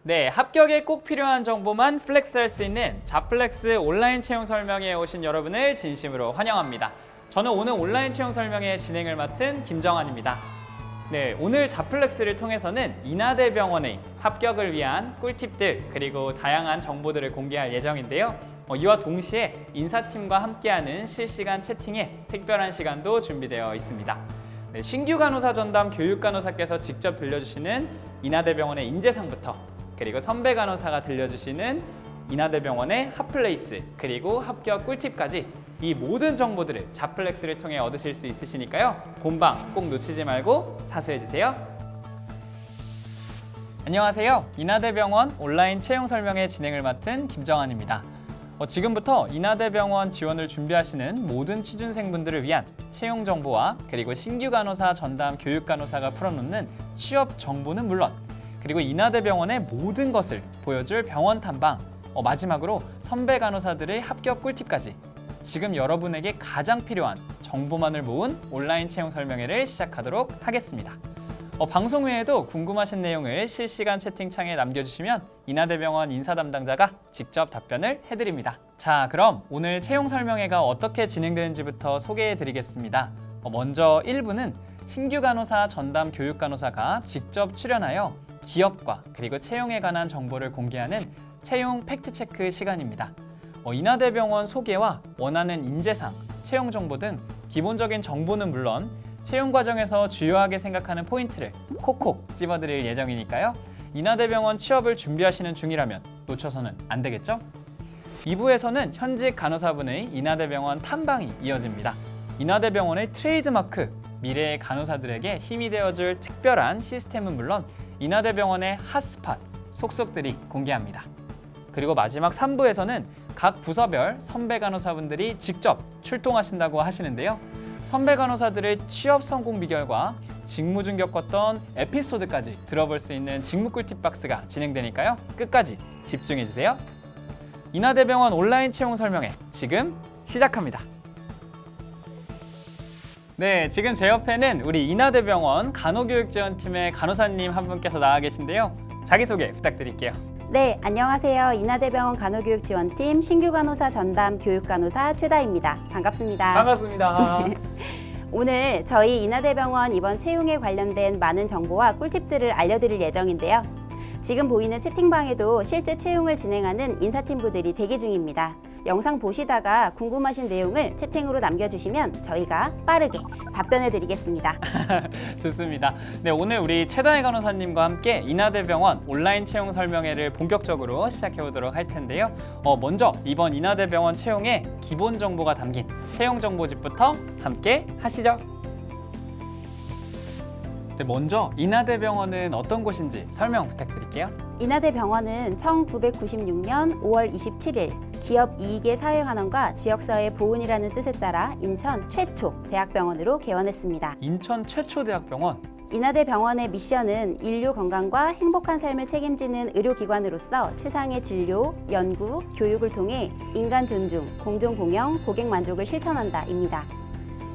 네, 합격에 꼭 필요한 정보만 플렉스할 수 있는 자플렉스 온라인 채용 설명회에 오신 여러분을 진심으로 환영합니다. 저는 오늘 온라인 채용 설명회 진행을 맡은 김정환입니다. 네, 오늘 자플렉스를 통해서는 인하대병원의 합격을 위한 꿀팁들 그리고 다양한 정보들을 공개할 예정인데요. 이와 동시에 인사팀과 함께하는 실시간 채팅에 특별한 시간도 준비되어 있습니다. 네, 신규 간호사 전담 교육 간호사께서 직접 들려주시는 인하대병원의 인재상부터 그리고 선배 간호사가 들려주시는 인하대병원의 핫플레이스 그리고 합격 꿀팁까지 이 모든 정보들을 자플렉스를 통해 얻으실 수 있으시니까요. 본방 꼭 놓치지 말고 사수해주세요. 안녕하세요. 인하대병원 온라인 채용 설명회 진행을 맡은 김정환입니다. 지금부터 인하대병원 지원을 준비하시는 모든 취준생분들을 위한 채용 정보와 그리고 신규 간호사 전담 교육 간호사가 풀어놓는 취업 정보는 물론 그리고 인하대병원의 모든 것을 보여줄 병원 탐방, 마지막으로 선배 간호사들의 합격 꿀팁까지 지금 여러분에게 가장 필요한 정보만을 모은 온라인 채용 설명회를 시작하도록 하겠습니다. 방송 외에도 궁금하신 내용을 실시간 채팅창에 남겨주시면 인하대병원 인사 담당자가 직접 답변을 해드립니다. 자, 그럼 오늘 채용 설명회가 어떻게 진행되는지부터 소개해드리겠습니다. 먼저 1부는 신규 간호사 전담 교육 간호사가 직접 출연하여 기업과 그리고 채용에 관한 정보를 공개하는 채용 팩트체크 시간입니다. 인하대병원 소개와 원하는 인재상, 채용 정보 등 기본적인 정보는 물론 채용 과정에서 주요하게 생각하는 포인트를 콕콕 찝어드릴 예정이니까요. 인하대병원 취업을 준비하시는 중이라면 놓쳐서는 안 되겠죠? 2부에서는 현직 간호사분의 인하대병원 탐방이 이어집니다. 인하대병원의 트레이드마크, 미래의 간호사들에게 힘이 되어줄 특별한 시스템은 물론 인하대병원의 핫스팟, 속속들이 공개합니다. 그리고 마지막 3부에서는 각 부서별 선배 간호사분들이 직접 출동하신다고 하시는데요. 선배 간호사들의 취업 성공 비결과 직무 중 겪었던 에피소드까지 들어볼 수 있는 직무 꿀팁 박스가 진행되니까요. 끝까지 집중해주세요. 인하대병원 온라인 채용 설명회 지금 시작합니다. 네, 지금 제 옆에는 우리 인하대병원 간호교육지원팀의 간호사님 한 분께서 나와 계신데요. 자기소개 부탁드릴게요. 네, 안녕하세요. 인하대병원 간호교육지원팀 신규 간호사 전담 교육 간호사 최다입니다. 반갑습니다. 반갑습니다. 오늘 저희 인하대병원 이번 채용에 관련된 많은 정보와 꿀팁들을 알려드릴 예정인데요. 지금 보이는 채팅방에도 실제 채용을 진행하는 인사팀부들이 대기 중입니다. 영상 보시다가 궁금하신 내용을 채팅으로 남겨주시면 저희가 빠르게 답변해 드리겠습니다. 좋습니다. 네, 오늘 우리 최다혜 간호사님과 함께 인하대병원 온라인 채용 설명회를 본격적으로 시작해 보도록 할 텐데요. 먼저 이번 인하대병원 채용에 기본 정보가 담긴 채용 정보집부터 함께 하시죠. 네, 먼저 인하대병원은 어떤 곳인지 설명 부탁드릴게요. 인하대병원은 1996년 5월 27일 기업 이익의 사회환원과 지역사회 보훈이라는 뜻에 따라 인천 최초 대학병원으로 개원했습니다. 인천 최초 대학병원. 인하대병원의 미션은 인류 건강과 행복한 삶을 책임지는 의료기관으로서 최상의 진료, 연구, 교육을 통해 인간 존중, 공정 공영, 고객 만족을 실천한다입니다.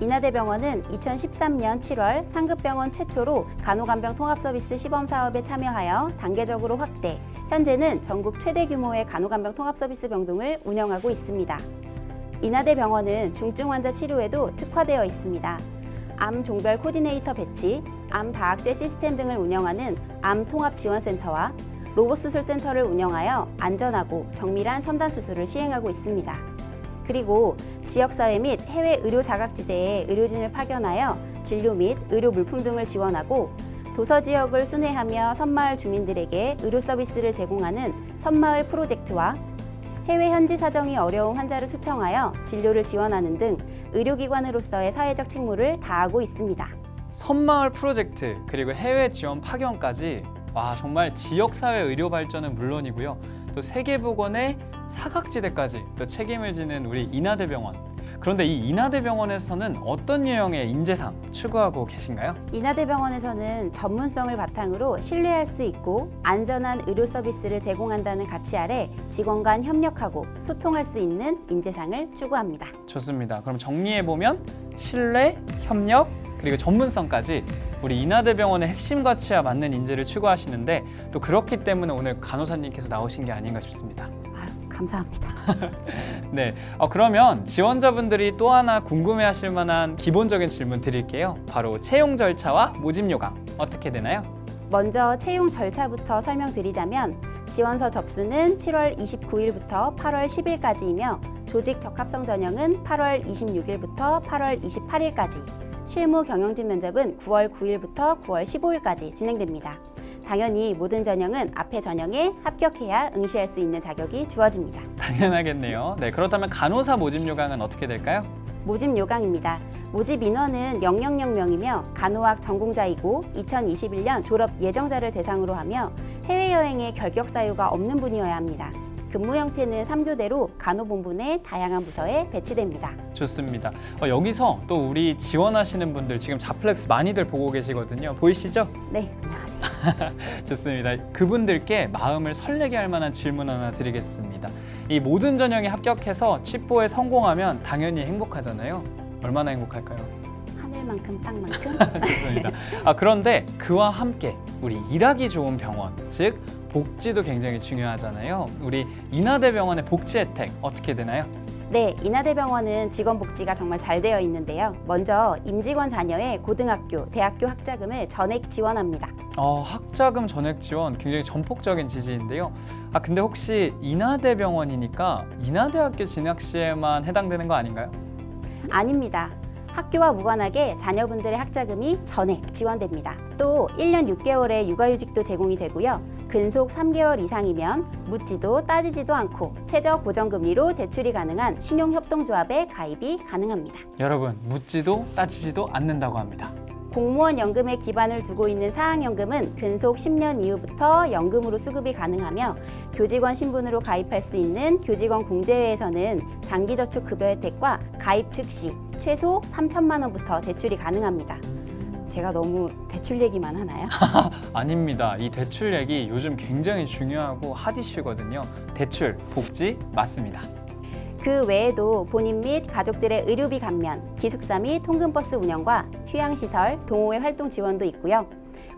인하대병원은 2013년 7월 상급병원 최초로 간호간병 통합서비스 시범사업에 참여하여 단계적으로 확대, 현재는 전국 최대 규모의 간호간병 통합서비스 병동을 운영하고 있습니다. 인하대병원은 중증 환자 치료에도 특화되어 있습니다. 암 종별 코디네이터 배치, 암 다학제 시스템 등을 운영하는 암통합지원센터와 로봇수술센터를 운영하여 안전하고 정밀한 첨단 수술을 시행하고 있습니다. 그리고 지역사회 및 해외 의료 사각지대에 의료진을 파견하여 진료 및 의료 물품 등을 지원하고 도서 지역을 순회하며 섬마을 주민들에게 의료 서비스를 제공하는 섬마을 프로젝트와 해외 현지 사정이 어려운 환자를 초청하여 진료를 지원하는 등 의료기관으로서의 사회적 책무를 다하고 있습니다. 섬마을 프로젝트 그리고 해외 지원 파견까지 정말 지역사회 의료 발전은 물론이고요. 또 세계보건의 사각지대까지 또 책임을 지는 우리 인하대병원. 그런데 이 인하대병원에서는 어떤 유형의 인재상 추구하고 계신가요? 인하대병원에서는 전문성을 바탕으로 신뢰할 수 있고 안전한 의료 서비스를 제공한다는 가치 아래 직원 간 협력하고 소통할 수 있는 인재상을 추구합니다. 좋습니다. 그럼 정리해보면 신뢰, 협력, 그리고 전문성까지 우리 인하대병원의 핵심 가치와 맞는 인재를 추구하시는데 또 그렇기 때문에 오늘 간호사님께서 나오신 게 아닌가 싶습니다. 감사합니다. 네, 그러면 지원자분들이 또 하나 궁금해하실 만한 기본적인 질문 드릴게요. 바로 채용 절차와 모집 요강 어떻게 되나요? 먼저 채용 절차부터 설명드리자면 지원서 접수는 7월 29일부터 8월 10일까지이며 조직 적합성 전형은 8월 26일부터 8월 28일까지, 실무 경영진 면접은 9월 9일부터 9월 15일까지 진행됩니다. 당연히 모든 전형은 앞에 전형에 합격해야 응시할 수 있는 자격이 주어집니다. 당연하겠네요. 네, 그렇다면 간호사 모집 요강은 어떻게 될까요? 모집 요강입니다. 모집 인원은 000명이며 간호학 전공자이고 2021년 졸업 예정자를 대상으로 하며 해외여행에 결격 사유가 없는 분이어야 합니다. 근무 형태는 3교대로 간호본부 내 다양한 부서에 배치됩니다. 좋습니다. 여기서 또 우리 지원하시는 분들 지금 자플렉스 많이들 보고 계시거든요. 보이시죠? 네, 안녕하세요. 좋습니다. 그분들께 마음을 설레게 할 만한 질문 하나 드리겠습니다. 이 모든 전형에 합격해서 칩보에 성공하면 당연히 행복하잖아요. 얼마나 행복할까요? 하늘만큼 땅만큼. 좋습니다. 그런데 그와 함께 우리 일하기 좋은 병원, 즉 복지도 굉장히 중요하잖아요. 우리 인하대병원의 복지 혜택 어떻게 되나요? 네, 인하대병원은 직원복지가 정말 잘 되어 있는데요. 먼저 임직원 자녀의 고등학교, 대학교 학자금을 전액 지원합니다. 학자금 전액 지원 굉장히 전폭적인 지지인데요. 근데 혹시 인하대병원이니까 인하대학교 진학 시에만 해당되는 거 아닌가요? 아닙니다. 학교와 무관하게 자녀분들의 학자금이 전액 지원됩니다. 또 1년 6개월의 육아휴직도 제공이 되고요. 근속 3개월 이상이면 묻지도 따지지도 않고 최저 고정금리로 대출이 가능한 신용협동조합에 가입이 가능합니다. 여러분, 묻지도 따지지도 않는다고 합니다. 공무원 연금에 기반을 두고 있는 사학연금은 근속 10년 이후부터 연금으로 수급이 가능하며 교직원 신분으로 가입할 수 있는 교직원 공제회에서는 장기저축급여 혜택과 가입 즉시 최소 3천만 원부터 대출이 가능합니다. 제가 너무 대출 얘기만 하나요? 아닙니다. 이 대출 얘기 요즘 굉장히 중요하고 핫 이슈거든요. 대출, 복지 맞습니다. 그 외에도 본인 및 가족들의 의료비 감면, 기숙사 및 통근버스 운영과 휴양시설, 동호회 활동 지원도 있고요.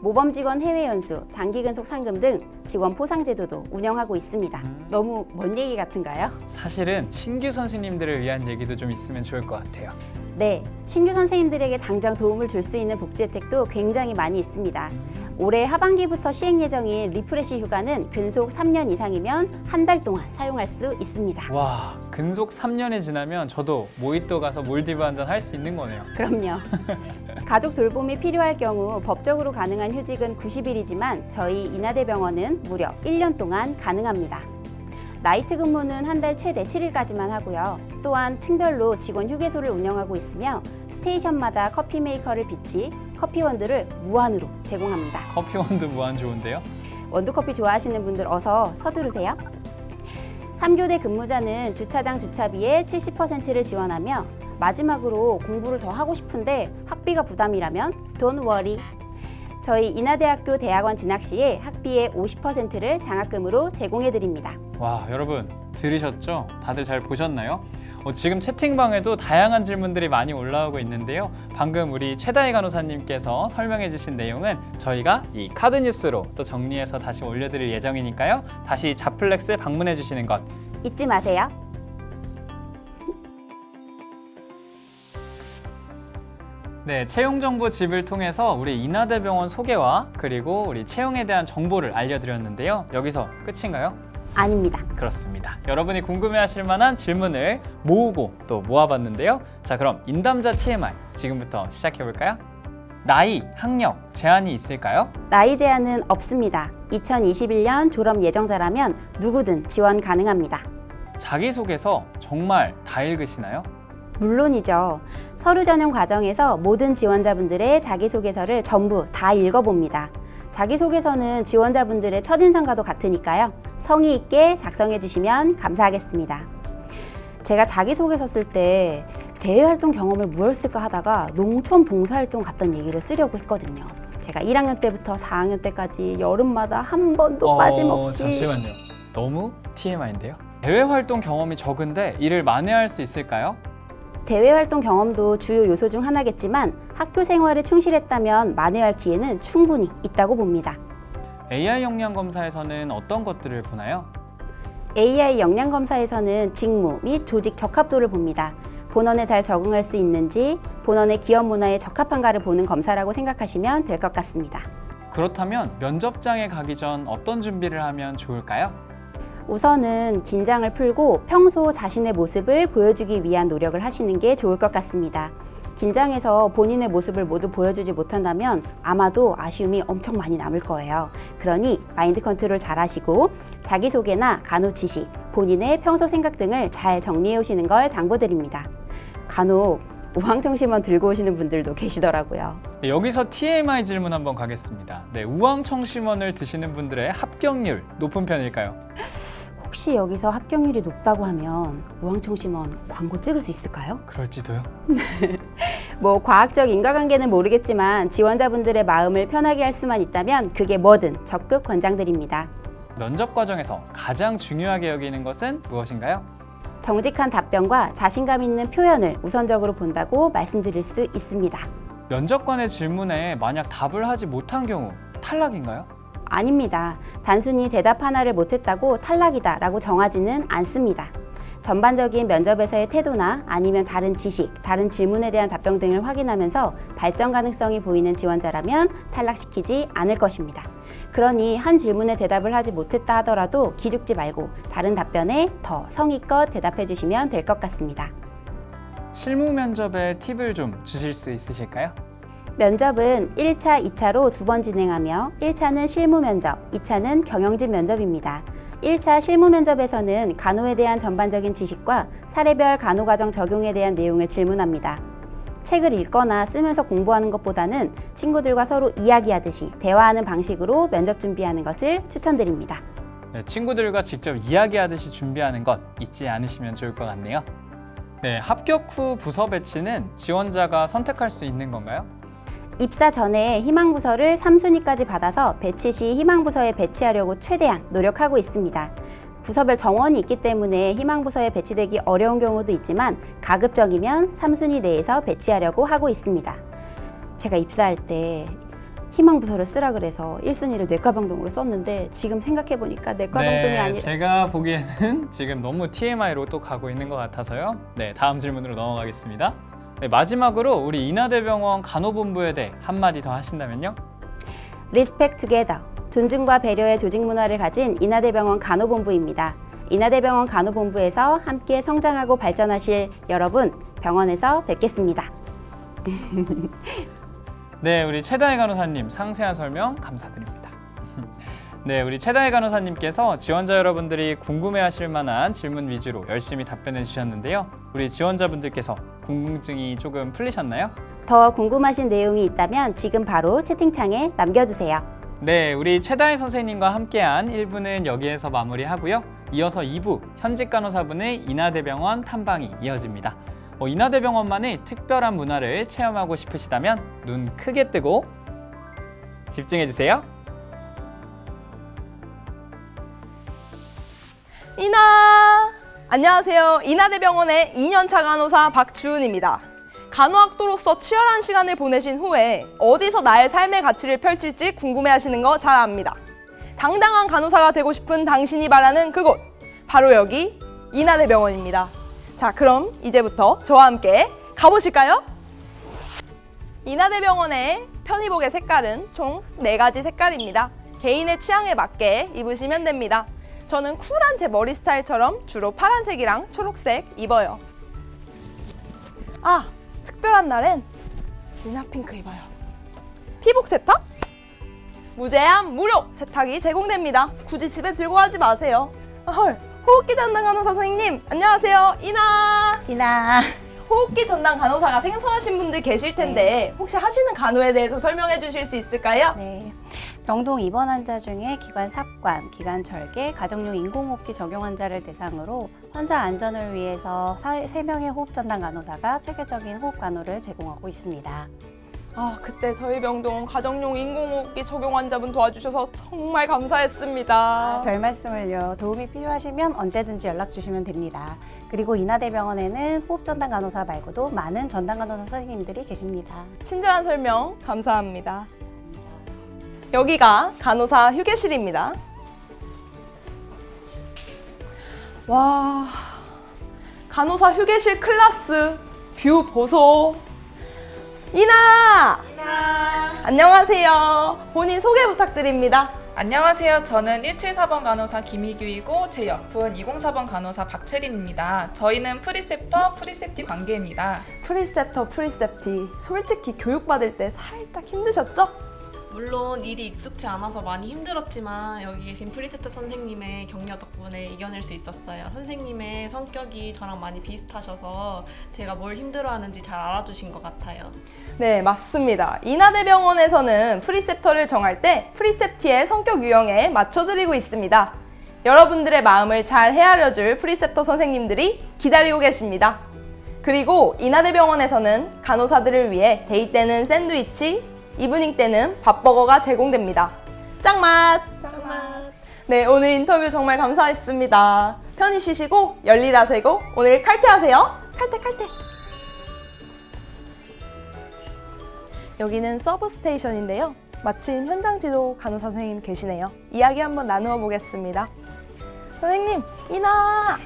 모범 직원 해외 연수, 장기 근속 상금 등 직원 포상 제도도 운영하고 있습니다. 너무 먼 얘기 같은가요? 사실은 신규 선생님들을 위한 얘기도 좀 있으면 좋을 것 같아요. 네, 신규 선생님들에게 당장 도움을 줄 수 있는 복지 혜택도 굉장히 많이 있습니다. 올해 하반기부터 시행 예정인 리프레시 휴가는 근속 3년 이상이면 한 달 동안 사용할 수 있습니다. 와, 근속 3년이 지나면 저도 모히또 가서 몰디브 한잔 할 수 있는 거네요. 그럼요. 가족 돌봄이 필요할 경우 법적으로 가능한 휴직은 90일이지만 저희 인하대병원은 무려 1년 동안 가능합니다. 나이트 근무는 한 달 최대 7일까지만 하고요. 또한 층별로 직원 휴게소를 운영하고 있으며 스테이션마다 커피 메이커를 비치 커피 원두를 무한으로 제공합니다. 커피 원두 무한 좋은데요? 원두커피 좋아하시는 분들 어서 서두르세요. 3교대 근무자는 주차장 주차비의 70%를 지원하며 마지막으로 공부를 더 하고 싶은데 학비가 부담이라면 Don't worry. 저희 인하대학교 대학원 진학 시에 학비의 50%를 장학금으로 제공해드립니다. 와, 여러분 들으셨죠? 다들 잘 보셨나요? 지금 채팅방에도 다양한 질문들이 많이 올라오고 있는데요. 방금 우리 최다희 간호사님께서 설명해 주신 내용은 저희가 이 카드 뉴스로 또 정리해서 다시 올려드릴 예정이니까요. 다시 자플렉스 방문해 주시는 것 잊지 마세요. 네, 채용정보집을 통해서 우리 인하대병원 소개와 그리고 우리 채용에 대한 정보를 알려드렸는데요. 여기서 끝인가요? 아닙니다. 그렇습니다. 여러분이 궁금해하실 만한 질문을 모으고 또 모아봤는데요. 자, 그럼 인담자 TMI 지금부터 시작해볼까요? 나이, 학력 제한이 있을까요? 나이 제한은 없습니다. 2021년 졸업 예정자라면 누구든 지원 가능합니다. 자기소개서 정말 다 읽으시나요? 물론이죠. 서류 전형 과정에서 모든 지원자분들의 자기소개서를 전부 다 읽어봅니다. 자기소개서는 지원자분들의 첫인상과도 같으니까요. 성의 있게 작성해 주시면 감사하겠습니다. 제가 자기소개서 쓸 때 대외활동 경험을 뭘 쓸까 하다가 농촌 봉사활동 갔던 얘기를 쓰려고 했거든요. 제가 1학년 때부터 4학년 때까지 여름마다 한 번도 빠짐없이 잠시만요. 너무 TMI인데요. 대외활동 경험이 적은데 일을 만회할 수 있을까요? 대외 활동 경험도 주요 요소 중 하나겠지만 학교 생활에 충실했다면 만회할 기회는 충분히 있다고 봅니다. AI 역량 검사에서는 어떤 것들을 보나요? AI 역량 검사에서는 직무 및 조직 적합도를 봅니다. 본원에 잘 적응할 수 있는지, 본원의 기업 문화에 적합한가를 보는 검사라고 생각하시면 될 것 같습니다. 그렇다면 면접장에 가기 전 어떤 준비를 하면 좋을까요? 우선은 긴장을 풀고 평소 자신의 모습을 보여주기 위한 노력을 하시는 게 좋을 것 같습니다. 긴장해서 본인의 모습을 모두 보여주지 못한다면 아마도 아쉬움이 엄청 많이 남을 거예요. 그러니 마인드 컨트롤 잘 하시고 자기소개나 간호 지식, 본인의 평소 생각 등을 잘 정리해 오시는 걸 당부드립니다. 간혹 우황청심원 들고 오시는 분들도 계시더라고요. 네, 여기서 TMI 질문 한번 가겠습니다. 네, 우황청심원을 드시는 분들의 합격률 높은 편일까요? 혹시 여기서 합격률이 높다고 하면 우황청심원 광고 찍을 수 있을까요? 그럴지도요. 과학적 인과관계는 모르겠지만 지원자분들의 마음을 편하게 할 수만 있다면 그게 뭐든 적극 권장드립니다. 면접 과정에서 가장 중요하게 여기는 것은 무엇인가요? 정직한 답변과 자신감 있는 표현을 우선적으로 본다고 말씀드릴 수 있습니다. 면접관의 질문에 만약 답을 하지 못한 경우 탈락인가요? 아닙니다. 단순히 대답 하나를 못했다고 탈락이다 라고 정하지는 않습니다. 전반적인 면접에서의 태도나 아니면 다른 지식, 다른 질문에 대한 답변 등을 확인하면서 발전 가능성이 보이는 지원자라면 탈락시키지 않을 것입니다. 그러니 한 질문에 대답을 하지 못했다 하더라도 기죽지 말고 다른 답변에 더 성의껏 대답해 주시면 될 것 같습니다. 실무 면접에 팁을 좀 주실 수 있으실까요? 면접은 1차, 2차로 두 번 진행하며 1차는 실무 면접, 2차는 경영진 면접입니다. 1차 실무 면접에서는 간호에 대한 전반적인 지식과 사례별 간호과정 적용에 대한 내용을 질문합니다. 책을 읽거나 쓰면서 공부하는 것보다는 친구들과 서로 이야기하듯이 대화하는 방식으로 면접 준비하는 것을 추천드립니다. 네, 친구들과 직접 이야기하듯이 준비하는 것 잊지 않으시면 좋을 것 같네요. 네, 합격 후 부서 배치는 지원자가 선택할 수 있는 건가요? 입사 전에 희망부서를 3순위까지 받아서 배치 시 희망부서에 배치하려고 최대한 노력하고 있습니다. 부서별 정원이 있기 때문에 희망부서에 배치되기 어려운 경우도 있지만 가급적이면 3순위 내에서 배치하려고 하고 있습니다. 제가 입사할 때 희망부서를 쓰라 그래서 1순위를 내과병동으로 썼는데 지금 생각해보니까 내과병동이 아니라 제가 보기에는 지금 너무 TMI로 또 가고 있는 것 같아서요. 네, 다음 질문으로 넘어가겠습니다. 네, 마지막으로 우리 인하대병원 간호본부에 대해 한마디 더 하신다면요? Respect Together, 존중과 배려의 조직 문화를 가진 인하대병원 간호본부입니다. 인하대병원 간호본부에서 함께 성장하고 발전하실 여러분, 병원에서 뵙겠습니다. 네, 우리 최다혜 간호사님 상세한 설명 감사드립니다. 네, 우리 최다혜 간호사님께서 지원자 여러분들이 궁금해하실 만한 질문 위주로 열심히 답변해 주셨는데요. 우리 지원자분들께서 궁금증이 조금 풀리셨나요? 더 궁금하신 내용이 있다면 지금 바로 채팅창에 남겨주세요. 네, 우리 최다혜 선생님과 함께한 1부는 여기에서 마무리하고요. 이어서 2부 현직 간호사분의 인하대병원 탐방이 이어집니다. 인하대병원만의 특별한 문화를 체험하고 싶으시다면 눈 크게 뜨고 집중해 주세요. 안녕하세요. 인하대병원의 2년차 간호사 박주은입니다. 간호학도로서 치열한 시간을 보내신 후에 어디서 나의 삶의 가치를 펼칠지 궁금해하시는 거 잘 압니다. 당당한 간호사가 되고 싶은 당신이 바라는 그곳, 바로 여기 인하대병원입니다. 자, 그럼 이제부터 저와 함께 가보실까요? 인하대병원의 편의복의 색깔은 총 4가지 색깔입니다. 개인의 취향에 맞게 입으시면 됩니다. 저는 쿨한 제 머리 스타일처럼 주로 파란색이랑 초록색 입어요. 특별한 날엔 인하핑크 입어요. 피복 세탁? 무제한 무료 세탁이 제공됩니다. 굳이 집에 들고 가지 마세요. 헐, 호흡기 전담 간호사 선생님 안녕하세요. 이나 호흡기 전담 간호사가 생소하신 분들 계실 텐데 혹시 하시는 간호에 대해서 설명해 주실 수 있을까요? 네. 병동 입원 환자 중에 기관 삽관, 기관 절개, 가정용 인공호흡기 적용 환자를 대상으로 환자 안전을 위해서 3명의 호흡 전담 간호사가 체계적인 호흡 간호를 제공하고 있습니다. 그때 저희 병동 가정용 인공호흡기 적용 환자분 도와주셔서 정말 감사했습니다. 별 말씀을요. 도움이 필요하시면 언제든지 연락 주시면 됩니다. 그리고 인하대병원에는 호흡전담 간호사 말고도 많은 전담 간호사 선생님들이 계십니다. 친절한 설명 감사합니다. 여기가 간호사 휴게실입니다. 와, 간호사 휴게실 클래스 뷰 보소. 이나! 안녕하세요. 본인 소개 부탁드립니다. 안녕하세요. 저는 174번 간호사 김희규이고 제 옆은 204번 간호사 박채린입니다. 저희는 프리셉터, 프리셉티 관계입니다. 프리셉터, 프리셉티. 솔직히 교육받을 때 살짝 힘드셨죠? 물론 일이 익숙치 않아서 많이 힘들었지만 여기 계신 프리셉터 선생님의 격려 덕분에 이겨낼 수 있었어요. 선생님의 성격이 저랑 많이 비슷하셔서 제가 뭘 힘들어하는지 잘 알아주신 것 같아요. 네, 맞습니다. 인하대병원에서는 프리셉터를 정할 때 프리셉티의 성격 유형에 맞춰드리고 있습니다. 여러분들의 마음을 잘 헤아려줄 프리셉터 선생님들이 기다리고 계십니다. 그리고 인하대병원에서는 간호사들을 위해 데이 때는 샌드위치, 이브닝 때는 밥버거가 제공됩니다. 짱맛! 네, 오늘 인터뷰 정말 감사했습니다. 편히 쉬시고 열일하세요. 오늘 칼퇴하세요. 칼퇴. 여기는 서브스테이션인데요. 마침 현장 지도 간호사 선생님 계시네요. 이야기 한번 나누어 보겠습니다. 선생님, 이나!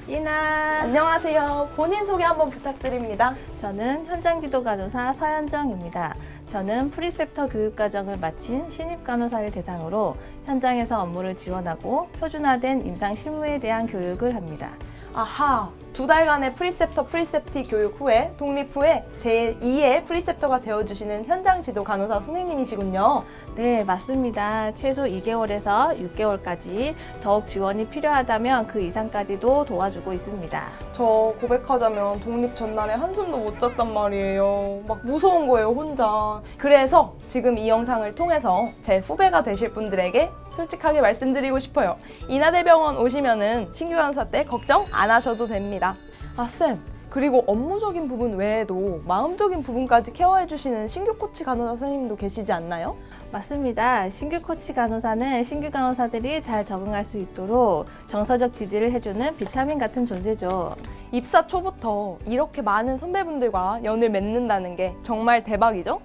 안녕하세요. 본인 소개 한번 부탁드립니다. 저는 현장지도 간호사 서현정입니다. 저는 프리셉터 교육과정을 마친 신입 간호사를 대상으로 현장에서 업무를 지원하고 표준화된 임상 실무에 대한 교육을 합니다. 아하, 2달간의 프리셉터 프리셉티 교육 후에 독립 후에 제2의 프리셉터가 되어주시는 현장 지도 간호사 선생님이시군요. 네, 맞습니다. 최소 2개월에서 6개월까지 더욱 지원이 필요하다면 그 이상까지도 도와주고 있습니다. 저 고백하자면 독립 전날에 한숨도 못 잤단 말이에요. 막 무서운 거예요, 혼자. 그래서 지금 이 영상을 통해서 제 후배가 되실 분들에게 솔직하게 말씀드리고 싶어요. 인하대병원 오시면은 신규 간호사 때 걱정 안 하셔도 됩니다. 아, 쌤. 그리고 업무적인 부분 외에도 마음적인 부분까지 케어해주시는 신규 코치 간호사 선생님도 계시지 않나요? 맞습니다. 신규 코치 간호사는 신규 간호사들이 잘 적응할 수 있도록 정서적 지지를 해주는 비타민 같은 존재죠. 입사 초부터 이렇게 많은 선배분들과 연을 맺는다는 게 정말 대박이죠?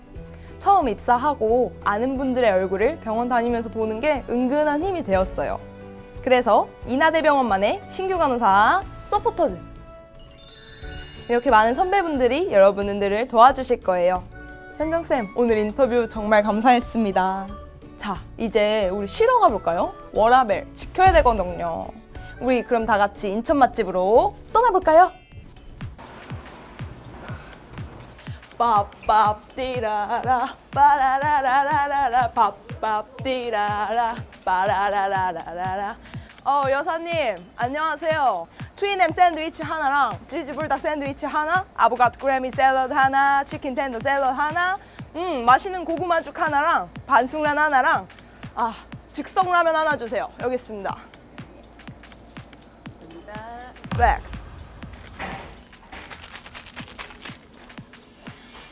처음 입사하고 아는 분들의 얼굴을 병원 다니면서 보는 게 은근한 힘이 되었어요. 그래서 인하대병원만의 신규 간호사 서포터즈! 이렇게 많은 선배분들이 여러분들을 도와주실 거예요. 현정쌤, 오늘 인터뷰 정말 감사했습니다. 자, 이제 우리 쉬러 가볼까요? 워라벨 지켜야 되거든요. 우리 그럼 다 같이 인천 맛집으로 떠나볼까요? 빠빠띠라라 빠라라라라라 빠빠띠라라 빠라라라라라. 여사님 안녕하세요. 트윈햄 샌드위치 하나랑 치즈불닭 샌드위치 하나, 아보카도 그래미 샐러드 하나, 치킨 텐더 샐러드 하나, 맛있는 고구마죽 하나랑 반숙란 하나랑 즉석라면 하나 주세요. 여기 있습니다. 플렉스.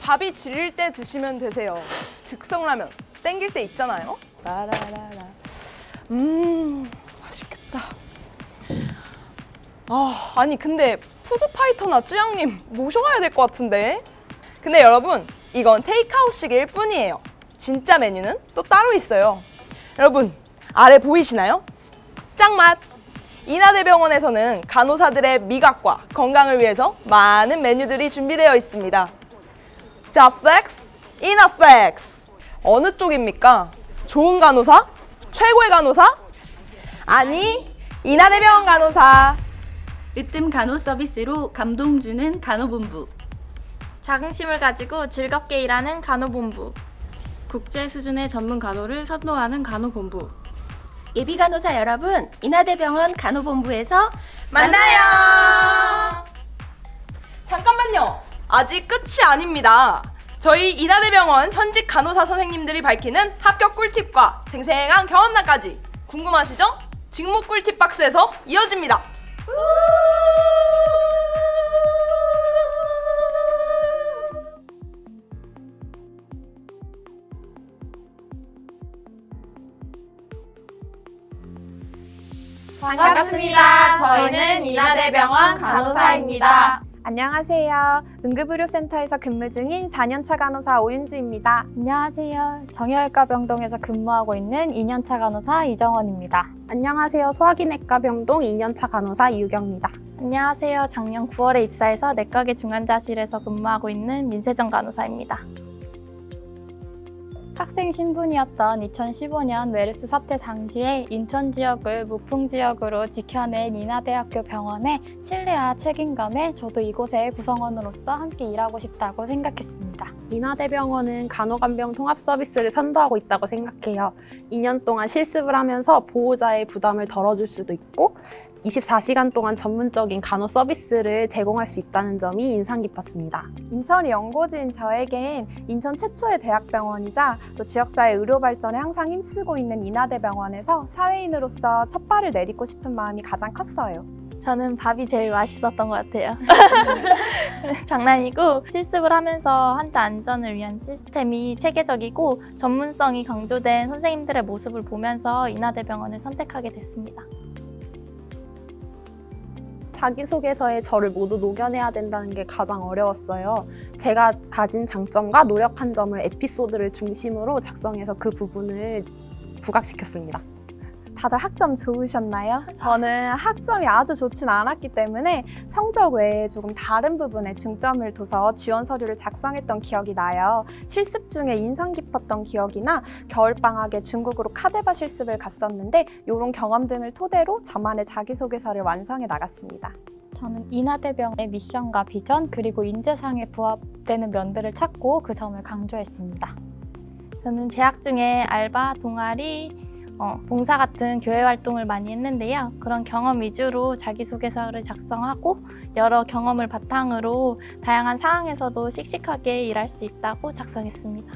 밥이 질릴 때 드시면 되세요. 즉석라면 땡길 때 있잖아요. 라라라라. 맛있겠다. 아니 근데 푸드파이터나 쯔양님 모셔가야 될 것 같은데. 근데 여러분, 이건 테이크아웃식일 뿐이에요. 진짜 메뉴는 또 따로 있어요. 여러분, 아래 보이시나요? 짱맛! 인하대병원에서는 간호사들의 미각과 건강을 위해서 많은 메뉴들이 준비되어 있습니다. 자, 플렉스, 이나플렉스. 어느 쪽입니까? 좋은 간호사? 최고의 간호사? 아니, 인하대병원 간호사. 으뜸 간호 서비스로 감동 주는 간호본부. 자긍심을 가지고 즐겁게 일하는 간호본부. 국제 수준의 전문 간호를 선도하는 간호본부. 예비 간호사 여러분, 인하대병원 간호본부에서 만나요. 잠깐만요. 아직 끝이 아닙니다. 저희 인하대병원 현직 간호사 선생님들이 밝히는 합격 꿀팁과 생생한 경험담까지 궁금하시죠? 직무 꿀팁 박스에서 이어집니다. 반갑습니다. 저희는 인하대병원 간호사입니다. 안녕하세요. 응급의료센터에서 근무 중인 4년차 간호사 오윤주입니다. 안녕하세요. 정형외과 병동에서 근무하고 있는 2년차 간호사 이정원입니다. 안녕하세요. 소화기내과 병동 2년차 간호사 이유경입니다. 안녕하세요. 작년 9월에 입사해서 내과계 중환자실에서 근무하고 있는 민세정 간호사입니다. 학생 신분이었던 2015년 메르스 사태 당시에 인천 지역을 무풍 지역으로 지켜낸 인하대학교 병원의 신뢰와 책임감에 저도 이곳의 구성원으로서 함께 일하고 싶다고 생각했습니다. 인하대병원은 간호간병 통합 서비스를 선도하고 있다고 생각해요. 2년 동안 실습을 하면서 보호자의 부담을 덜어줄 수도 있고 24시간 동안 전문적인 간호 서비스를 제공할 수 있다는 점이 인상 깊었습니다. 인천이 연고지인 저에겐 인천 최초의 대학병원이자 또 지역사회 의료 발전에 항상 힘쓰고 있는 인하대병원에서 사회인으로서 첫 발을 내딛고 싶은 마음이 가장 컸어요. 저는 밥이 제일 맛있었던 것 같아요. 장난이고 실습을 하면서 환자 안전을 위한 시스템이 체계적이고 전문성이 강조된 선생님들의 모습을 보면서 인하대병원을 선택하게 됐습니다. 자기소개서에 저를 모두 녹여내야 된다는 게 가장 어려웠어요. 제가 가진 장점과 노력한 점을 에피소드를 중심으로 작성해서 그 부분을 부각시켰습니다. 다들 학점 좋으셨나요? 저는 학점이 아주 좋진 않았기 때문에 성적 외에 조금 다른 부분에 중점을 둬서 지원 서류를 작성했던 기억이 나요. 실습 중에 인상 깊었던 기억이나 겨울방학에 중국으로 카데바 실습을 갔었는데 이런 경험 등을 토대로 저만의 자기소개서를 완성해 나갔습니다. 저는 인하대병원의 미션과 비전 그리고 인재상에 부합되는 면들을 찾고 그 점을 강조했습니다. 저는 재학 중에 알바, 동아리, 봉사 같은 교회 활동을 많이 했는데요. 그런 경험 위주로 자기소개서를 작성하고 여러 경험을 바탕으로 다양한 상황에서도 씩씩하게 일할 수 있다고 작성했습니다.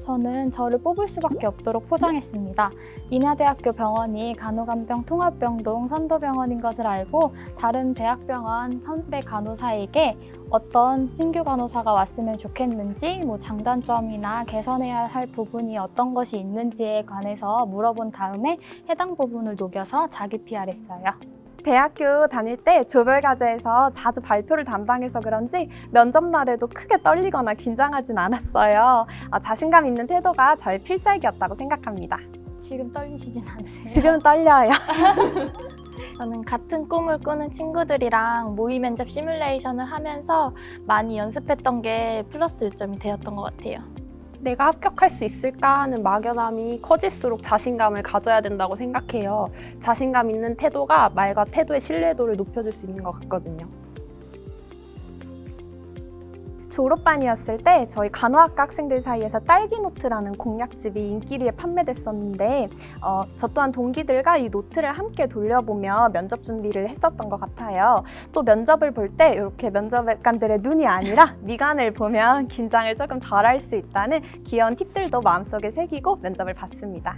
저는 저를 뽑을 수밖에 없도록 포장했습니다. 인하대학교 병원이 간호간병 통합병동 선도병원인 것을 알고 다른 대학병원 선배 간호사에게 어떤 신규 간호사가 왔으면 좋겠는지, 장단점이나 개선해야 할 부분이 어떤 것이 있는지에 관해서 물어본 다음에 해당 부분을 녹여서 자기 PR했어요. 대학교 다닐 때 조별과제에서 자주 발표를 담당해서 그런지 면접 날에도 크게 떨리거나 긴장하진 않았어요. 자신감 있는 태도가 저의 필살기였다고 생각합니다. 지금 떨리시진 않으세요? 지금은 떨려요. 저는 같은 꿈을 꾸는 친구들이랑 모의 면접 시뮬레이션을 하면서 많이 연습했던 게 플러스 요점이 되었던 것 같아요. 내가 합격할 수 있을까 하는 막연함이 커질수록 자신감을 가져야 된다고 생각해요. 자신감 있는 태도가 말과 태도의 신뢰도를 높여줄 수 있는 것 같거든요. 졸업반이었을 때 저희 간호학과 학생들 사이에서 딸기노트라는 공략집이 인기리에 판매됐었는데 저 또한 동기들과 이 노트를 함께 돌려보며 면접 준비를 했었던 것 같아요. 또 면접을 볼 때 이렇게 면접관들의 눈이 아니라 미간을 보면 긴장을 조금 덜할 수 있다는 귀여운 팁들도 마음속에 새기고 면접을 봤습니다.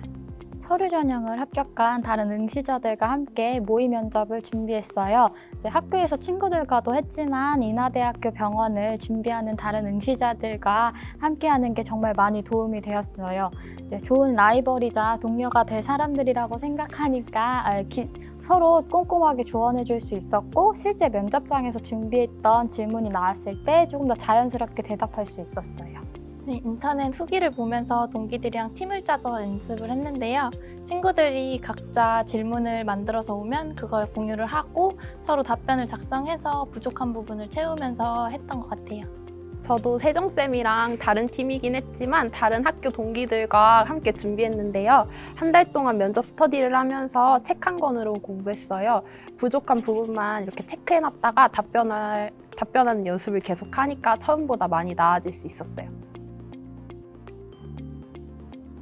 서류 전형을 합격한 다른 응시자들과 함께 모의 면접을 준비했어요. 이제 학교에서 친구들과도 했지만 인하대학교 병원을 준비하는 다른 응시자들과 함께하는 게 정말 많이 도움이 되었어요. 이제 좋은 라이벌이자 동료가 될 사람들이라고 생각하니까 서로 꼼꼼하게 조언해 줄 수 있었고 실제 면접장에서 준비했던 질문이 나왔을 때 조금 더 자연스럽게 대답할 수 있었어요. 인터넷 후기를 보면서 동기들이랑 팀을 짜서 연습을 했는데요. 친구들이 각자 질문을 만들어서 오면 그걸 공유를 하고 서로 답변을 작성해서 부족한 부분을 채우면서 했던 것 같아요. 저도 세정쌤이랑 다른 팀이긴 했지만 다른 학교 동기들과 함께 준비했는데요. 한 달 동안 면접 스터디를 하면서 책 한 권으로 공부했어요. 부족한 부분만 이렇게 체크해놨다가 답변하는 연습을 계속하니까 처음보다 많이 나아질 수 있었어요.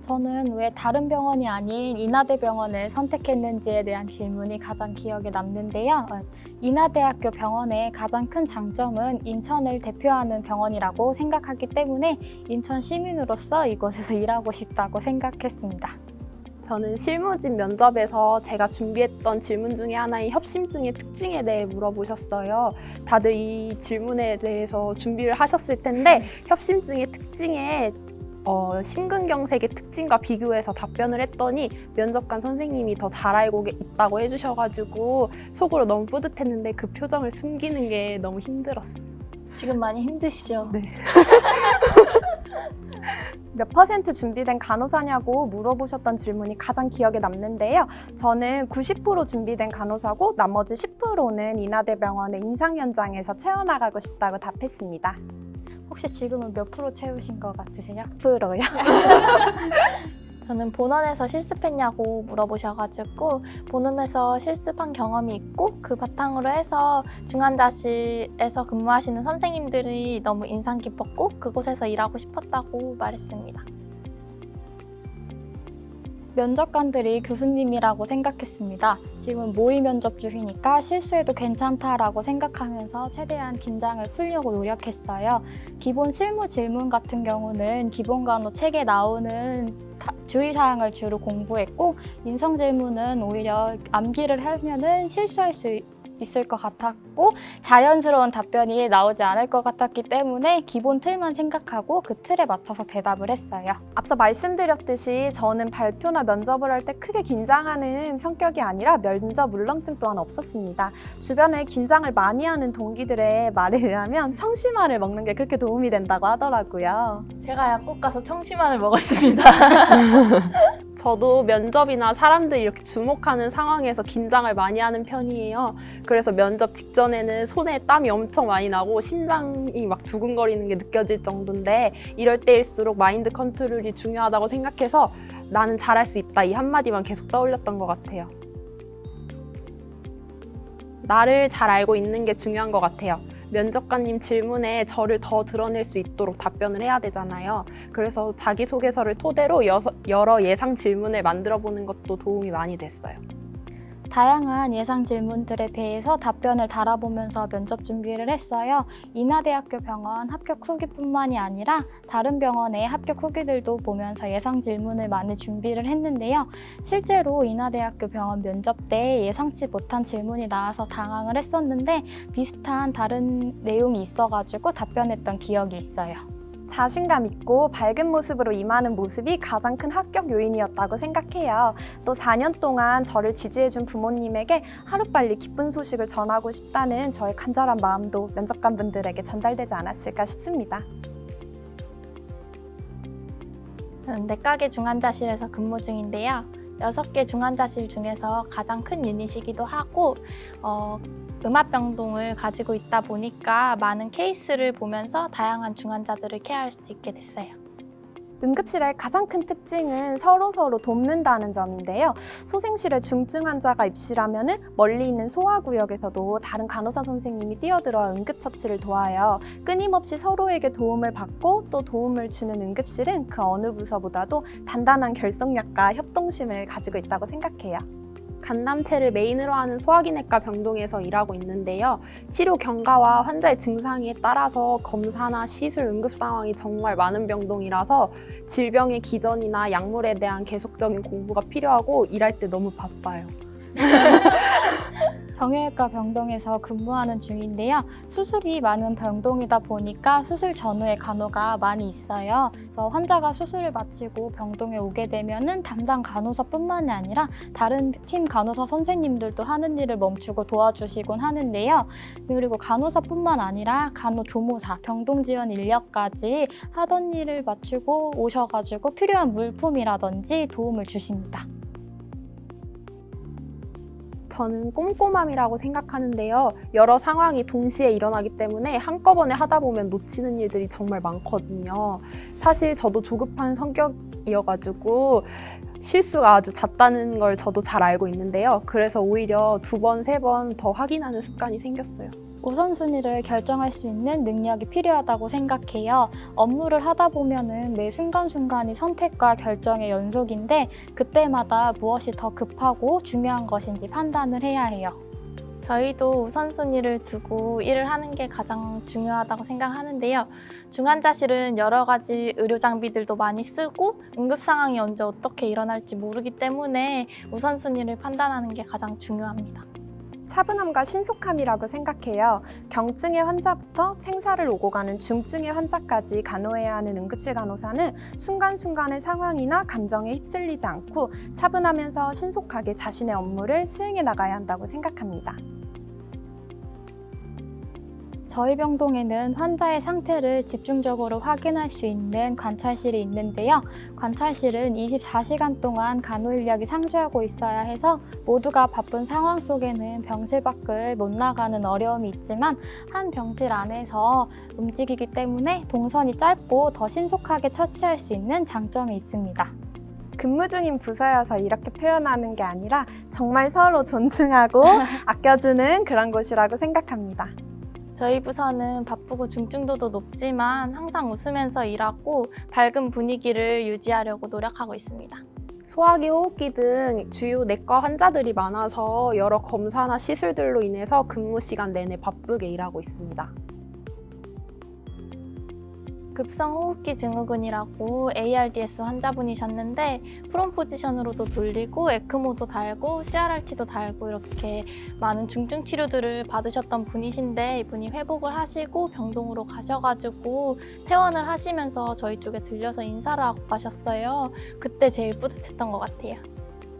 저는 왜 다른 병원이 아닌 인하대병원을 선택했는지에 대한 질문이 가장 기억에 남는데요. 인하대학교 병원의 가장 큰 장점은 인천을 대표하는 병원이라고 생각하기 때문에 인천 시민으로서 이곳에서 일하고 싶다고 생각했습니다. 저는 실무진 면접에서 제가 준비했던 질문 중에 하나인 협심증의 특징에 대해 물어보셨어요. 다들 이 질문에 대해서 준비를 하셨을 텐데 협심증의 특징에 심근경색의 특징과 비교해서 답변을 했더니 면접관 선생님이 더 잘 알고 있다고 해주셔가지고 속으로 너무 뿌듯했는데 그 표정을 숨기는 게 너무 힘들었어요. 지금 많이 힘드시죠? 네. 몇 퍼센트 준비된 간호사냐고 물어보셨던 질문이 가장 기억에 남는데요. 저는 90% 준비된 간호사고 나머지 10%는 인하대병원의 임상 현장에서 채워나가고 싶다고 답했습니다. 혹시 지금은 몇 프로 채우신 것 같으세요? 10%요? 저는 본원에서 실습했냐고 물어보셔가지고 본원에서 실습한 경험이 있고 그 바탕으로 해서 중환자실에서 근무하시는 선생님들이 너무 인상 깊었고 그곳에서 일하고 싶었다고 말했습니다. 면접관들이 교수님이라고 생각했습니다. 지금 모의 면접 중이니까 실수해도 괜찮다라고 생각하면서 최대한 긴장을 풀려고 노력했어요. 기본 실무 질문 같은 경우는 기본간호 책에 나오는 주의사항을 주로 공부했고 인성 질문은 오히려 암기를 하면은 실수할 수 있을 것 같았고 자연스러운 답변이 나오지 않을 것 같았기 때문에 기본 틀만 생각하고 그 틀에 맞춰서 대답을 했어요. 앞서 말씀드렸듯이 저는 발표나 면접을 할 때 크게 긴장하는 성격이 아니라 면접 울렁증 또한 없었습니다. 주변에 긴장을 많이 하는 동기들의 말에 의하면 청심환을 먹는 게 그렇게 도움이 된다고 하더라고요. 제가 약국 가서 청심환을 먹었습니다. 저도 면접이나 사람들이 이렇게 주목하는 상황에서 긴장을 많이 하는 편이에요. 그래서 면접 직전에는 손에 땀이 엄청 많이 나고 심장이 막 두근거리는 게 느껴질 정도인데 이럴 때일수록 마인드 컨트롤이 중요하다고 생각해서 나는 잘할 수 있다 이 한마디만 계속 떠올렸던 것 같아요. 나를 잘 알고 있는 게 중요한 것 같아요. 면접관님 질문에 저를 더 드러낼 수 있도록 답변을 해야 되잖아요. 그래서 자기소개서를 토대로 여러 예상 질문을 만들어 보는 것도 도움이 많이 됐어요. 다양한 예상 질문들에 대해서 답변을 달아보면서 면접 준비를 했어요. 인하대학교 병원 합격 후기뿐만이 아니라 다른 병원의 합격 후기들도 보면서 예상 질문을 많이 준비를 했는데요. 실제로 인하대학교 병원 면접 때 예상치 못한 질문이 나와서 당황을 했었는데 비슷한 다른 내용이 있어가지고 답변했던 기억이 있어요. 자신감 있고 밝은 모습으로 임하는 모습이 가장 큰 합격 요인이었다고 생각해요. 또 4년 동안 저를 지지해준 부모님에게 하루빨리 기쁜 소식을 전하고 싶다는 저의 간절한 마음도 면접관분들에게 전달되지 않았을까 싶습니다. 내과계 중환자실에서 근무 중인데요. 6개 중환자실 중에서 가장 큰 유닛이기도 하고 음압병동을 가지고 있다 보니까 많은 케이스를 보면서 다양한 중환자들을 케어할 수 있게 됐어요. 응급실의 가장 큰 특징은 서로서로 돕는다는 점인데요. 소생실에 중증 환자가 입실하면 멀리 있는 소아구역에서도 다른 간호사 선생님이 뛰어들어 응급처치를 도와요. 끊임없이 서로에게 도움을 받고 또 도움을 주는 응급실은 그 어느 부서보다도 단단한 결속력과 협동심을 가지고 있다고 생각해요. 간담체를 메인으로 하는 소화기내과 병동에서 일하고 있는데요. 치료 경과와 환자의 증상에 따라서 검사나 시술, 응급 상황이 정말 많은 병동이라서 질병의 기전이나 약물에 대한 계속적인 공부가 필요하고 일할 때 너무 바빠요. 정형외과 병동에서 근무하는 중인데요. 수술이 많은 병동이다 보니까 수술 전후에 간호가 많이 있어요. 그래서 환자가 수술을 마치고 병동에 오게 되면은 담당 간호사뿐만이 아니라 다른 팀 간호사 선생님들도 하는 일을 멈추고 도와주시곤 하는데요. 그리고 간호사뿐만 아니라 간호조무사, 병동 지원 인력까지 하던 일을 마치고 오셔가지고 필요한 물품이라든지 도움을 주십니다. 저는 꼼꼼함이라고 생각하는데요. 여러 상황이 동시에 일어나기 때문에 한꺼번에 하다 보면 놓치는 일들이 정말 많거든요. 사실 저도 조급한 성격이어가지고 실수가 아주 잦다는 걸 저도 잘 알고 있는데요. 그래서 오히려 2번, 3번 더 확인하는 습관이 생겼어요. 우선순위를 결정할 수 있는 능력이 필요하다고 생각해요. 업무를 하다 보면은 매 순간순간이 선택과 결정의 연속인데 그때마다 무엇이 더 급하고 중요한 것인지 판단을 해야 해요. 저희도 우선순위를 두고 일을 하는 게 가장 중요하다고 생각하는데요. 중환자실은 여러 가지 의료 장비들도 많이 쓰고 응급 상황이 언제 어떻게 일어날지 모르기 때문에 우선순위를 판단하는 게 가장 중요합니다. 차분함과 신속함이라고 생각해요. 경증의 환자부터 생사를 오고 가는 중증의 환자까지 간호해야 하는 응급실 간호사는 순간순간의 상황이나 감정에 휩쓸리지 않고 차분하면서 신속하게 자신의 업무를 수행해 나가야 한다고 생각합니다. 저희 병동에는 환자의 상태를 집중적으로 확인할 수 있는 관찰실이 있는데요. 관찰실은 24시간 동안 간호 인력이 상주하고 있어야 해서 모두가 바쁜 상황 속에는 병실 밖을 못 나가는 어려움이 있지만 한 병실 안에서 움직이기 때문에 동선이 짧고 더 신속하게 처치할 수 있는 장점이 있습니다. 근무 중인 부서여서 이렇게 표현하는 게 아니라 정말 서로 존중하고 아껴주는 그런 곳이라고 생각합니다. 저희 부서는 바쁘고 중증도도 높지만 항상 웃으면서 일하고 밝은 분위기를 유지하려고 노력하고 있습니다. 소화기, 호흡기 등 주요 내과 환자들이 많아서 여러 검사나 시술들로 인해서 근무 시간 내내 바쁘게 일하고 있습니다. 급성호흡기 증후군이라고 ARDS 환자분이셨는데 프론 포지션으로도 돌리고 에크모도 달고 CRRT도 달고 이렇게 많은 중증 치료들을 받으셨던 분이신데 이분이 회복을 하시고 병동으로 가셔가지고 퇴원을 하시면서 저희 쪽에 들려서 인사를 하고 가셨어요. 그때 제일 뿌듯했던 것 같아요.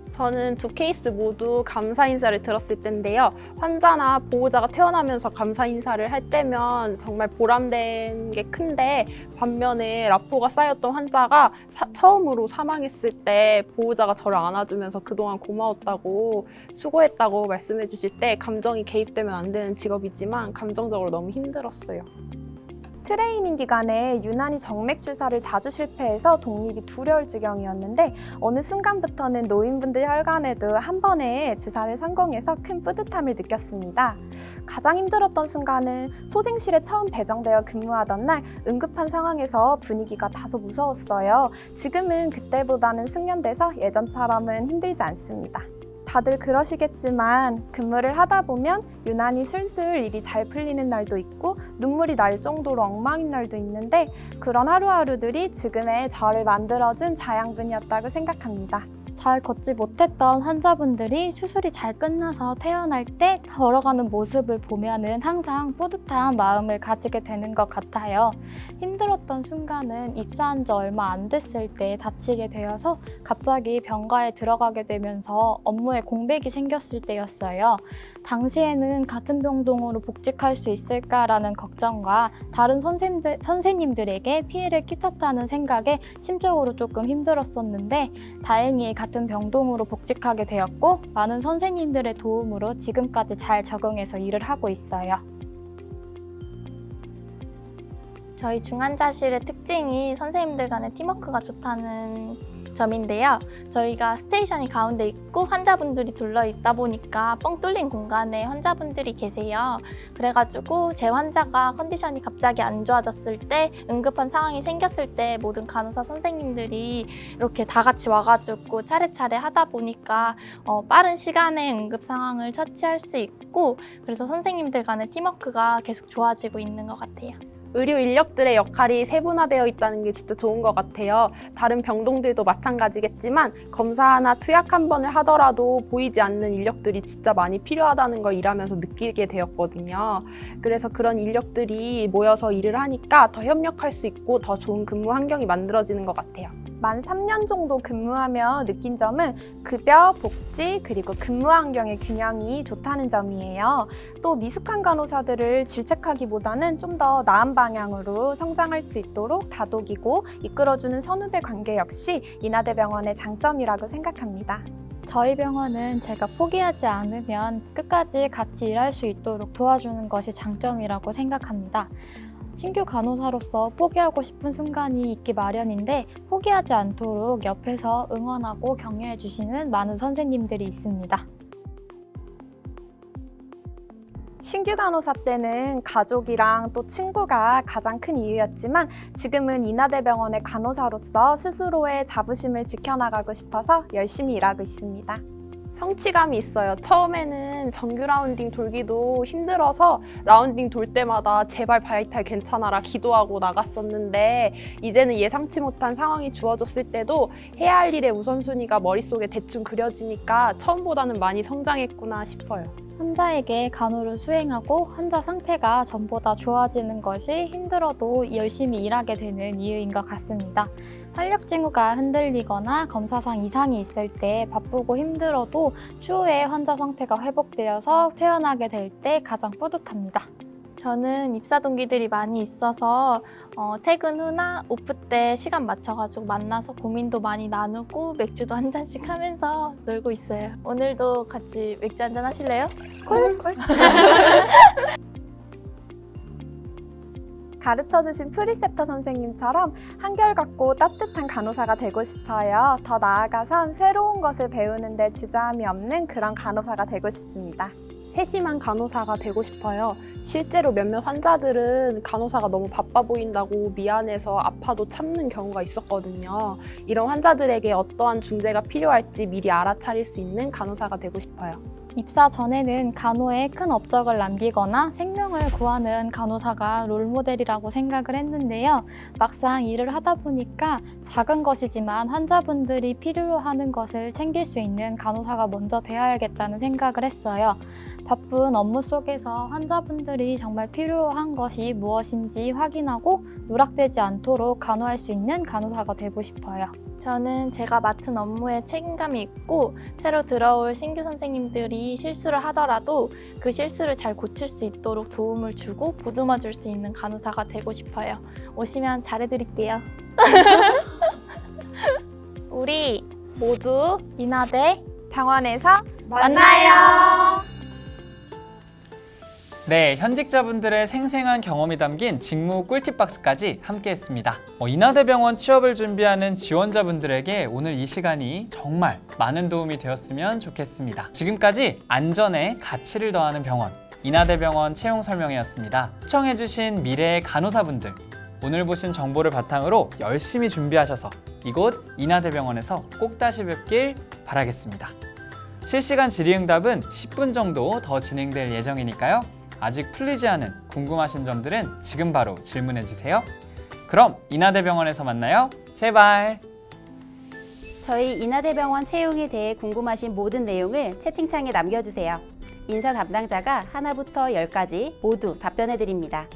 저는 두 케이스 모두 감사 인사를 들었을 때인데요. 환자나 보호자가 퇴원하면서 감사 인사를 할 때면 정말 보람된 게 큰데 반면에 라포가 쌓였던 환자가 처음으로 사망했을 때 보호자가 저를 안아주면서 그동안 고마웠다고 수고했다고 말씀해 주실 때 감정이 개입되면 안 되는 직업이지만 감정적으로 너무 힘들었어요. 트레이닝 기간에 유난히 정맥 주사를 자주 실패해서 독립이 두려울 지경이었는데 어느 순간부터는 노인분들 혈관에도 한 번에 주사를 성공해서 큰 뿌듯함을 느꼈습니다. 가장 힘들었던 순간은 소생실에 처음 배정되어 근무하던 날 응급한 상황에서 분위기가 다소 무서웠어요. 지금은 그때보다는 숙련돼서 예전처럼은 힘들지 않습니다. 다들 그러시겠지만 근무를 하다 보면 유난히 술술 일이 잘 풀리는 날도 있고 눈물이 날 정도로 엉망인 날도 있는데 그런 하루하루들이 지금의 저를 만들어준 자양분이었다고 생각합니다. 잘 걷지 못했던 환자분들이 수술이 잘 끝나서 퇴원할 때 걸어가는 모습을 보면은 항상 뿌듯한 마음을 가지게 되는 것 같아요. 힘들었던 순간은 입사한 지 얼마 안 됐을 때 다치게 되어서 갑자기 병가에 들어가게 되면서 업무에 공백이 생겼을 때였어요. 당시에는 같은 병동으로 복직할 수 있을까라는 걱정과 다른 선생님들에게 피해를 끼쳤다는 생각에 심적으로 조금 힘들었었는데 다행히 같은 병동으로 복직하게 되었고 많은 선생님들의 도움으로 지금까지 잘 적응해서 일을 하고 있어요. 저희 중환자실의 특징이 선생님들 간의 팀워크가 좋다는 점인데요. 저희가 스테이션이 가운데 있고 환자분들이 둘러있다 보니까 뻥 뚫린 공간에 환자분들이 계세요. 그래가지고 제 환자가 컨디션이 갑자기 안 좋아졌을 때 응급한 상황이 생겼을 때 모든 간호사 선생님들이 이렇게 다 같이 와가지고 차례차례 하다 보니까 빠른 시간에 응급 상황을 처치할 수 있고 그래서 선생님들 간의 팀워크가 계속 좋아지고 있는 것 같아요. 의료 인력들의 역할이 세분화되어 있다는 게 진짜 좋은 것 같아요. 다른 병동들도 마찬가지겠지만 검사나 투약 한 번을 하더라도 보이지 않는 인력들이 진짜 많이 필요하다는 걸 일하면서 느끼게 되었거든요. 그래서 그런 인력들이 모여서 일을 하니까 더 협력할 수 있고 더 좋은 근무 환경이 만들어지는 것 같아요. 만 3년 정도 근무하며 느낀 점은 급여, 복지, 그리고 근무 환경의 균형이 좋다는 점이에요. 또 미숙한 간호사들을 질책하기보다는 좀 더 나은 방향으로 성장할 수 있도록 다독이고 이끌어주는 선후배 관계 역시 인하대병원의 장점이라고 생각합니다. 저희 병원은 제가 포기하지 않으면 끝까지 같이 일할 수 있도록 도와주는 것이 장점이라고 생각합니다. 신규 간호사로서 포기하고 싶은 순간이 있기 마련인데 포기하지 않도록 옆에서 응원하고 격려해 주시는 많은 선생님들이 있습니다. 신규 간호사 때는 가족이랑 또 친구가 가장 큰 이유였지만 지금은 인하대병원의 간호사로서 스스로의 자부심을 지켜나가고 싶어서 열심히 일하고 있습니다. 성취감이 있어요. 처음에는 정규 라운딩 돌기도 힘들어서 라운딩 돌 때마다 제발 바이탈 괜찮아라 기도하고 나갔었는데 이제는 예상치 못한 상황이 주어졌을 때도 해야 할 일의 우선순위가 머릿속에 대충 그려지니까 처음보다는 많이 성장했구나 싶어요. 환자에게 간호를 수행하고 환자 상태가 전보다 좋아지는 것이 힘들어도 열심히 일하게 되는 이유인 것 같습니다. 활력 징후가 흔들리거나 검사상 이상이 있을 때 바쁘고 힘들어도 추후에 환자 상태가 회복되어서 퇴원하게 될 때 가장 뿌듯합니다. 저는 입사 동기들이 많이 있어서 퇴근 후나 오프 때 시간 맞춰가지고 만나서 고민도 많이 나누고 맥주도 한 잔씩 하면서 놀고 있어요. 오늘도 같이 맥주 한 잔 하실래요? 콜! 가르쳐주신 프리셉터 선생님처럼 한결같고 따뜻한 간호사가 되고 싶어요. 더 나아가선 새로운 것을 배우는데 주저함이 없는 그런 간호사가 되고 싶습니다. 세심한 간호사가 되고 싶어요. 실제로 몇몇 환자들은 간호사가 너무 바빠 보인다고 미안해서 아파도 참는 경우가 있었거든요. 이런 환자들에게 어떠한 중재가 필요할지 미리 알아차릴 수 있는 간호사가 되고 싶어요. 입사 전에는 간호에 큰 업적을 남기거나 생명을 구하는 간호사가 롤모델이라고 생각을 했는데요. 막상 일을 하다 보니까 작은 것이지만 환자분들이 필요로 하는 것을 챙길 수 있는 간호사가 먼저 되어야겠다는 생각을 했어요. 바쁜 업무 속에서 환자분들이 정말 필요한 것이 무엇인지 확인하고 누락되지 않도록 간호할 수 있는 간호사가 되고 싶어요. 저는 제가 맡은 업무에 책임감이 있고 새로 들어올 신규 선생님들이 실수를 하더라도 그 실수를 잘 고칠 수 있도록 도움을 주고 보듬어 줄 수 있는 간호사가 되고 싶어요. 오시면 잘해드릴게요. 우리 모두 인하대 병원에서 만나요. 네, 현직자분들의 생생한 경험이 담긴 직무 꿀팁 박스까지 함께했습니다. 인하대병원 취업을 준비하는 지원자분들에게 오늘 이 시간이 정말 많은 도움이 되었으면 좋겠습니다. 지금까지 안전에 가치를 더하는 병원, 인하대병원 채용 설명회였습니다. 시청해주신 미래의 간호사분들, 오늘 보신 정보를 바탕으로 열심히 준비하셔서 이곳 인하대병원에서 꼭 다시 뵙길 바라겠습니다. 실시간 질의응답은 10분 정도 더 진행될 예정이니까요. 아직 풀리지 않은 궁금하신 점들은 지금 바로 질문해주세요. 그럼 인하대병원에서 만나요. 제발! 저희 인하대병원 채용에 대해 궁금하신 모든 내용을 채팅창에 남겨주세요. 인사 담당자가 하나부터 10까지 모두 답변해드립니다.